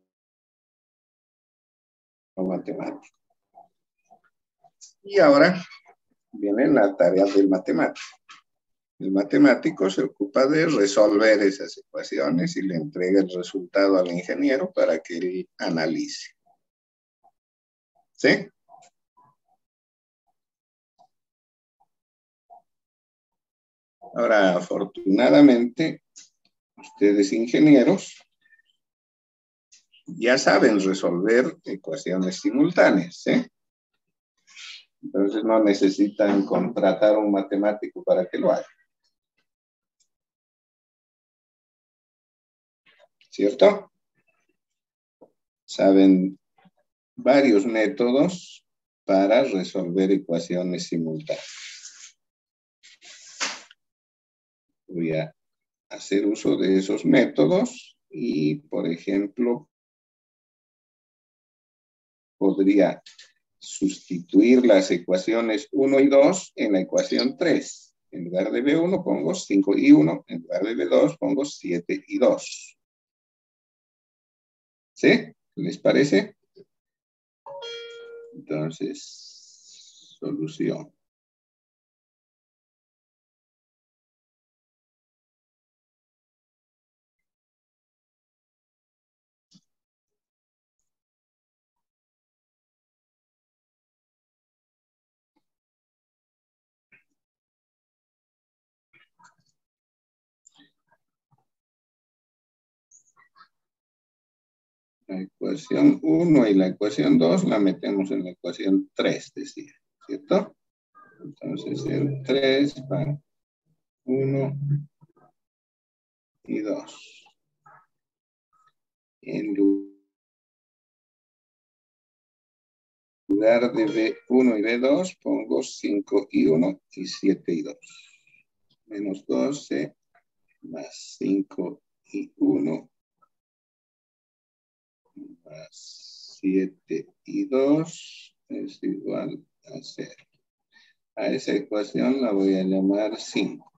matemático. Y ahora viene la tarea del matemático. El matemático se ocupa de resolver esas ecuaciones y le entrega el resultado al ingeniero para que él analice. ¿Sí? Ahora, afortunadamente, ustedes ingenieros ya saben resolver ecuaciones simultáneas, ¿eh? Entonces no necesitan contratar a un matemático para que lo haga. ¿Cierto? Saben varios métodos para resolver ecuaciones simultáneas. Voy a hacer uso de esos métodos y, por ejemplo, podría sustituir las ecuaciones 1 y 2 en la ecuación 3. En lugar de B1 pongo 5 y 1, en lugar de B2 pongo 7 y 2. ¿Sí? ¿Les parece? Entonces, solución. La ecuación 1 y la ecuación 2 la metemos en la ecuación 3, decía, ¿cierto? Entonces, el 3 va 1 y 2. En lugar de B1 y B2 pongo 5 y 1 y 7 y 2. Menos 12 más 5 y 1 más 7 y 2 es igual a 0. A esa ecuación la voy a llamar 5.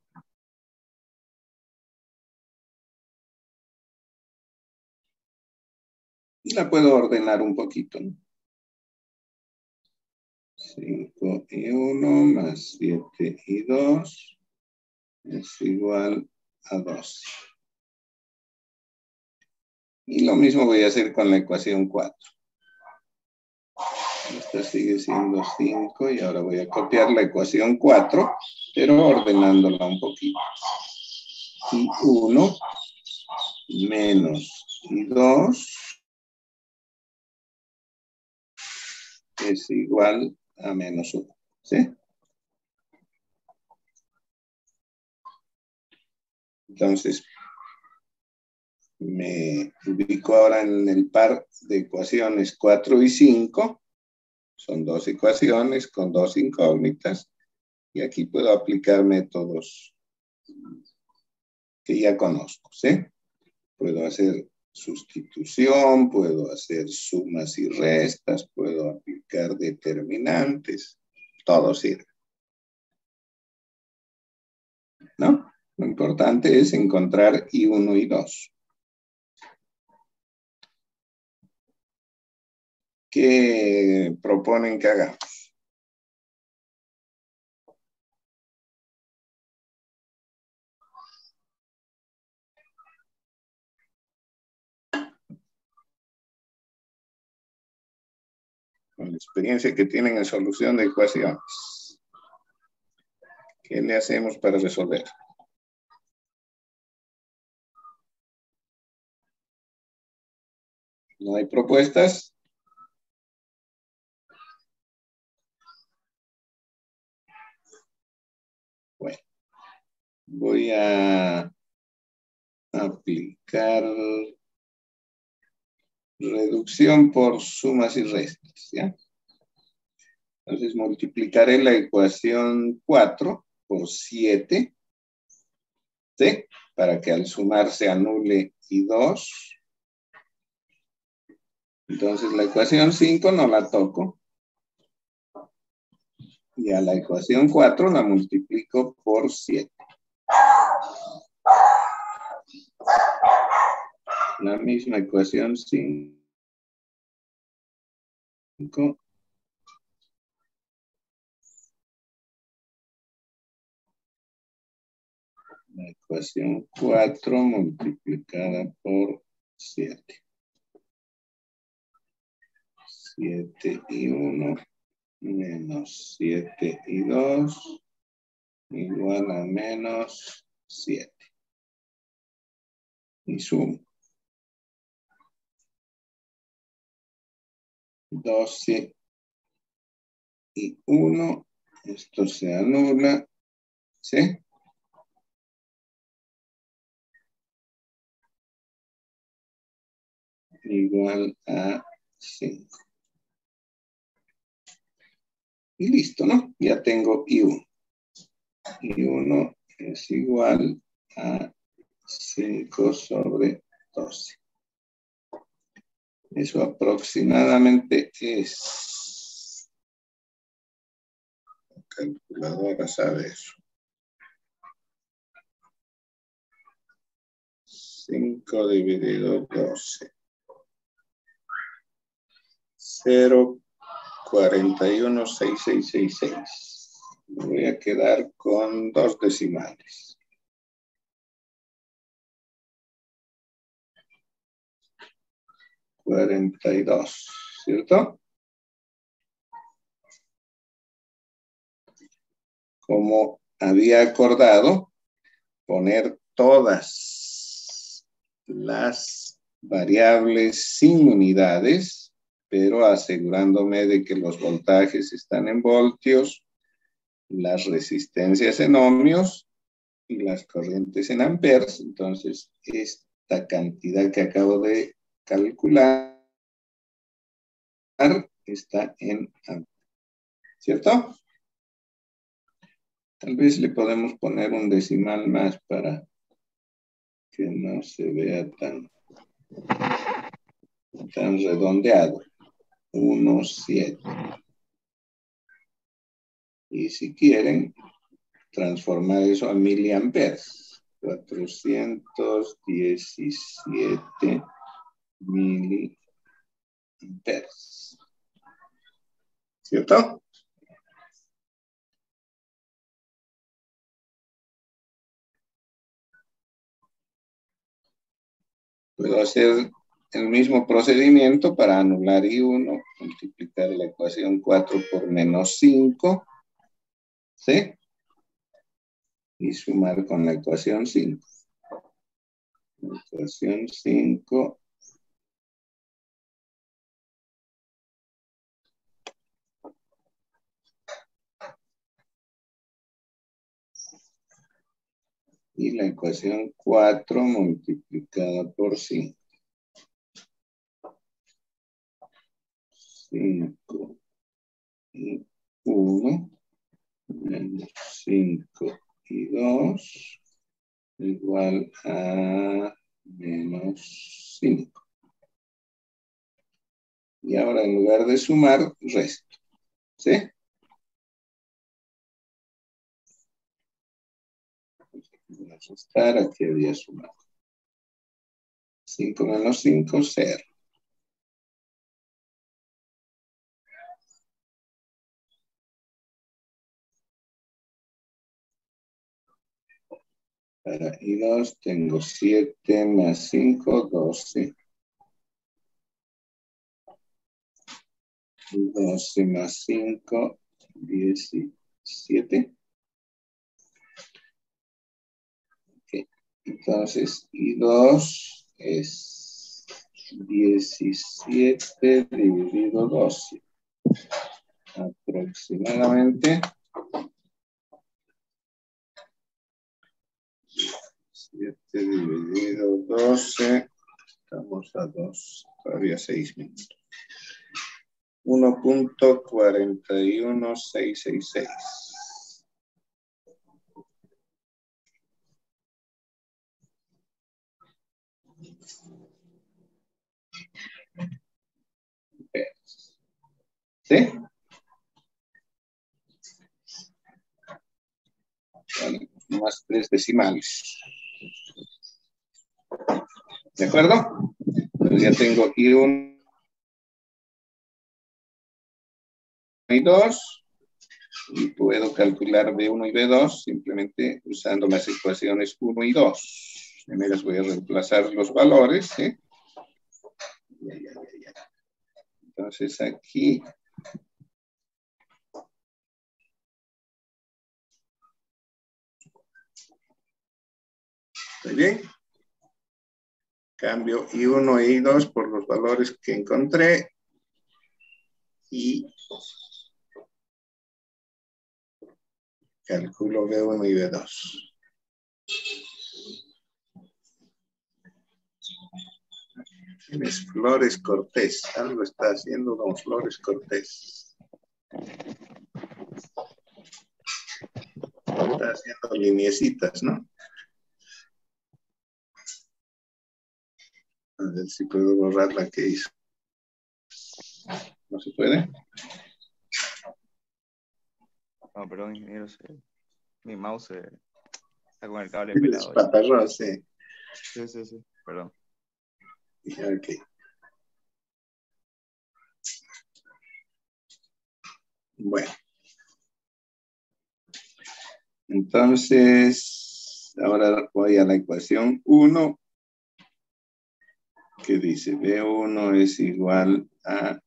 Y la puedo ordenar un poquito, ¿no? 5 y 1 más 7 y 2 es igual a 12. Y lo mismo voy a hacer con la ecuación 4. Esta sigue siendo 5 y ahora voy a copiar la ecuación 4, pero ordenándola un poquito. Y 1 menos y 2 es igual a menos 1. ¿Sí? Entonces, me ubico ahora en el par de ecuaciones 4 y 5. Son dos ecuaciones con dos incógnitas. Y aquí puedo aplicar métodos que ya conozco, ¿sí? Puedo hacer sustitución, puedo hacer sumas y restas, puedo aplicar determinantes. Todo sirve, ¿no? Lo importante es encontrar I1 y 2. ¿Qué proponen que hagamos? Con la experiencia que tienen en solución de ecuaciones, ¿qué le hacemos para resolver? ¿No hay propuestas? Bueno, voy a aplicar reducción por sumas y restas, ¿ya? Entonces multiplicaré la ecuación 4 por 7, ¿sí? Para que al sumar se anule y 2. Entonces la ecuación 5 no la toco. Y a la ecuación 4 la multiplico por 7. La misma ecuación 5. La ecuación 4 multiplicada por 7. 7 y 1 menos 7 y 2 igual a menos 7. Y sumo. 12 y 1. Esto se anula. ¿Sí? Igual a 5. Y listo, ¿no? Ya tengo I1. I1 es igual a 5 sobre 12. Eso aproximadamente es... La calculadora sabe eso. 5 dividido 12. 0,416666. Me voy a quedar con 2 decimales. 42, ¿cierto? Como había acordado, poner todas las variables sin unidades, pero asegurándome de que los voltajes están en voltios, las resistencias en ohmios y las corrientes en amperes. Entonces, esta cantidad que acabo de calcular está en amperes, ¿cierto? Tal vez le podemos poner un decimal más para que no se vea tan redondeado. 1,7. Y si quieren, transformar eso a miliamperes. 417 miliamperes. ¿Cierto? Puedo hacer el mismo procedimiento para anular I1, multiplicar la ecuación 4 por -5, ¿sí? Y sumar con la ecuación 5. La ecuación 5 y la ecuación 4 multiplicada por 5. 5 y 1 menos 5 y 2 igual a -5. Y ahora en lugar de sumar, resto. ¿Sí? Voy a restar, aquí había sumado. 5 menos 5, 0. Para I2 tengo 7 más 5, 12. 12 más 5, 17. Okay. Entonces, I2 es 17 dividido 12. Aproximadamente 7 dividido 12. Estamos a 2, todavía 6 minutos. 1.41666. ¿Sí? Vale, más 3 decimales. ¿De acuerdo? Entonces ya tengo aquí 1 y 2. Y puedo calcular B1 y B2 simplemente usando las ecuaciones 1 y 2. En ellas voy a reemplazar los valores. ¿Sí? Entonces aquí ¿está bien? Cambio I1 e I2 por los valores que encontré y calculo B1 y B2. Tienes Flores Cortés. Algo está haciendo don Flores Cortés. Está haciendo lineecitas, ¿no? A ver si puedo borrar la que hizo. ¿No se puede? No, perdón, ingeniero. Mi mouse está con el cable Es pelado. patarrón, sí. Sí, perdón. Ok. Bueno. Entonces, ahora voy a la ecuación 1, que dice B1 es igual a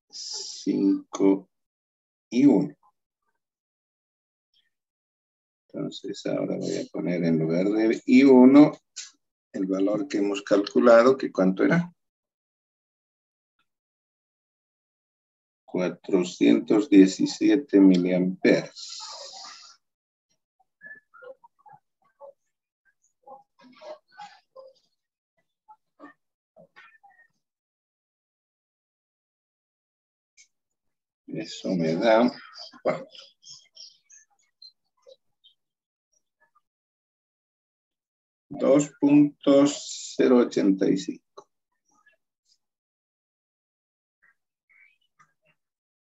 5 y 1. Entonces, ahora voy a poner en lugar de I1 el valor que hemos calculado, que ¿cuánto era? 417 miliamperes. Eso me da 4. $2.085.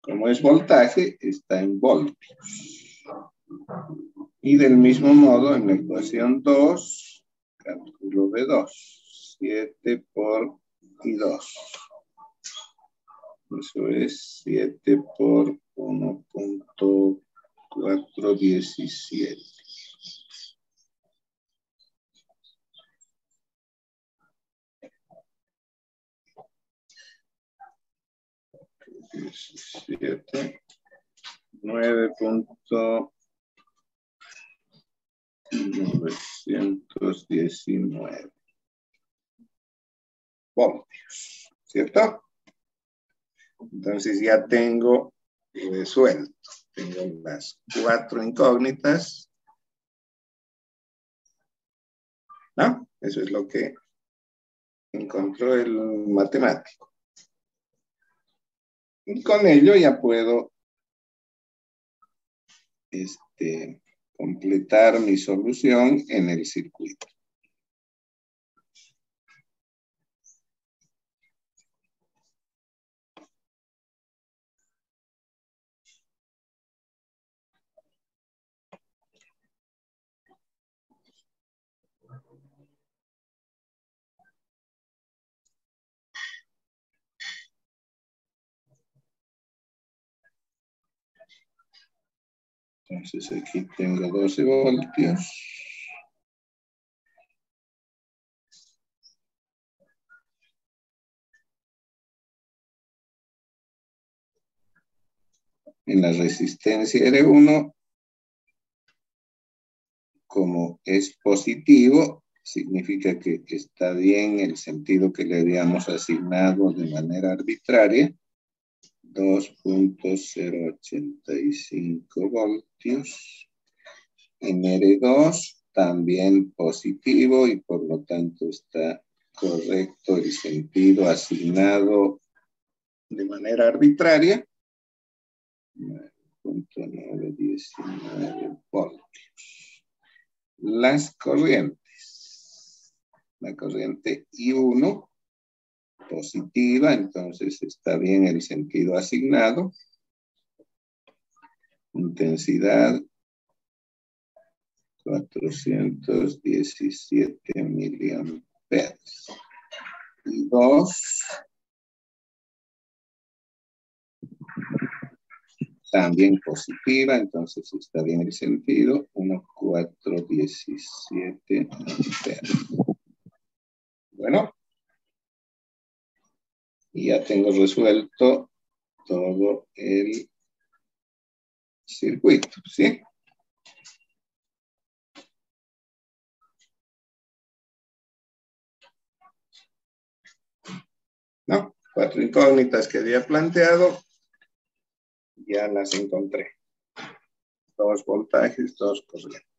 Como es voltaje, está en voltios. Y del mismo modo, en la ecuación 2, cálculo de 2. 7 por y 2. Eso es 7 por 1.417. 17, 9.919 voltios, ¿cierto? Entonces ya tengo resuelto. Tengo las 4 incógnitas, ¿no? Eso es lo que encontró el matemático. Y con ello ya puedo completar mi solución en el circuito. Entonces aquí tengo 12 voltios. En la resistencia R1, como es positivo, significa que está bien el sentido que le habíamos asignado de manera arbitraria. 2.085 voltios. En R2 también positivo y por lo tanto está correcto el sentido asignado de manera arbitraria. 9.919 voltios. Las corrientes. La corriente I1 positiva, entonces está bien el sentido asignado. Intensidad 417 miliamperes. Y 2 también positiva, entonces está bien el sentido. 1.417 amperes. Bueno. Y ya tengo resuelto todo el circuito, ¿sí? No, 4 incógnitas que había planteado, ya las encontré. 2 voltajes, 2 corrientes.